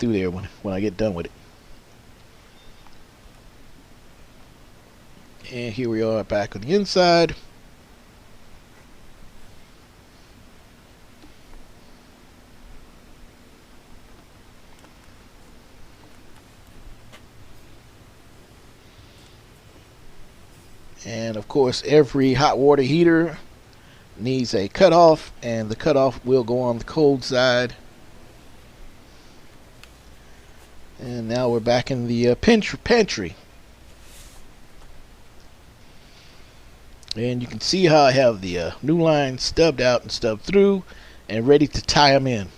through there when I get done with it. And here we are back on the inside. And of course, every hot water heater needs a cutoff, and the cutoff will go on the cold side. And now we're back in the pantry. And you can see how I have the new line stubbed out and stubbed through and ready to tie them in.